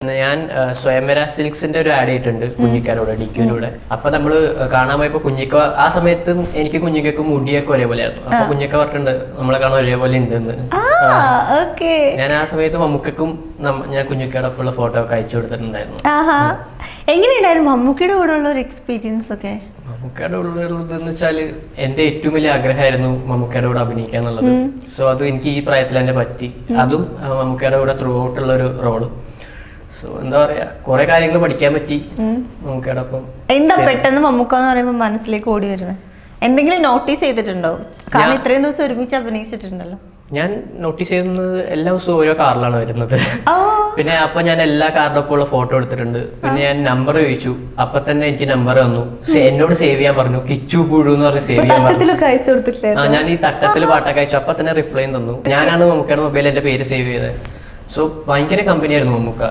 ഞാൻ സ്വയംവര സിൽക്സിന്റെ ഒരു ആഡ് ചെയ്തിട്ടുണ്ട് കുഞ്ഞിക്കാരോട് ഡിക്യൂലൂടെ. അപ്പൊ നമ്മള് കാണാൻ പോയപ്പോ കുഞ്ഞിക്ക ആ സമയത്ത് എനിക്ക് കുഞ്ഞിക്കൊക്കെ മുടിയൊക്കെ ഒരേപോലെ ആയിരുന്നു. അപ്പൊ കുഞ്ഞിക്ക പറഞ്ഞിട്ടുണ്ട് നമ്മളെ കാണാൻ ഒരേപോലെ ഉണ്ടെന്ന്. ഞാൻ ആ സമയത്ത് മമ്മൂക്കും ഞാൻ കുഞ്ഞിക്കയോടൊപ്പമുള്ള ഫോട്ടോ ഒക്കെ അയച്ചു കൊടുത്തിട്ടുണ്ടായിരുന്നു. എങ്ങനെയുണ്ടായിരുന്നു മമ്മൂക്കയുടെ കൂടെ ഉള്ള ഒരു എക്സ്പീരിയൻസ് ഒക്കെ? മമ്മൂക്കയുടെ ഉള്ളതെന്ന് വെച്ചാല് എന്റെ ഏറ്റവും വലിയ ആഗ്രഹമായിരുന്നു മമ്മൂക്കയുടെ കൂടെ അഭിനയിക്കുക എന്നുള്ളത്. സോ അത് എനിക്ക് ഈ പ്രായത്തിൽ തന്നെ പറ്റി. അതും മമ്മൂക്കയുടെ കൂടെ ത്രൂ ഔട്ടുള്ള ഒരു റോളും. സോ എന്താ പറയാ, കുറെ കാര്യങ്ങൾ പഠിക്കാൻ പറ്റി മമ്മൂക്കയുടെ ഒപ്പം. എന്താ പെട്ടെന്ന് മമ്മൂക്ക എന്ന് പറയുമ്പോൾ മനസ്സിലേക്ക് ഓടി വരുന്നത്? എന്തെങ്കിലും നോട്ടീസ് ചെയ്തിട്ടുണ്ടോ? കാരണം ഇത്രയും ദിവസം ഒരുമിച്ച് അഭിനയിച്ചിട്ടുണ്ടല്ലോ. ഞാൻ നോട്ടീസ് ചെയ്യുന്നത് എല്ലാ ദിവസവും ഓരോ കാറിലാണ് വരുന്നത്. പിന്നെ അപ്പൊ ഞാൻ എല്ലാ കാറിന്റെ ഒപ്പം ഉള്ള ഫോട്ടോ എടുത്തിട്ടുണ്ട്. പിന്നെ ഞാൻ നമ്പർ ചോദിച്ചു, അപ്പൊ തന്നെ എനിക്ക് നമ്പർ തന്നു. എന്നോട് സേവ് ചെയ്യാൻ പറഞ്ഞു. കിച്ചു പുഴു എന്ന് പറഞ്ഞ് സേവ് ചെയ്യാൻ പറഞ്ഞു. ഞാൻ ഈ തട്ടത്തിൽ പാട്ടൊക്കെ അയച്ചു. അപ്പൊ തന്നെ റിപ്ലൈ തന്നു. ഞാനാണ് മമ്മൂക്കയുടെ മൊബൈൽ എന്റെ പേര് സേവ് ചെയ്തത്. സോ ഭയങ്കര കമ്പനിയായിരുന്നു മമ്മൂക്ക.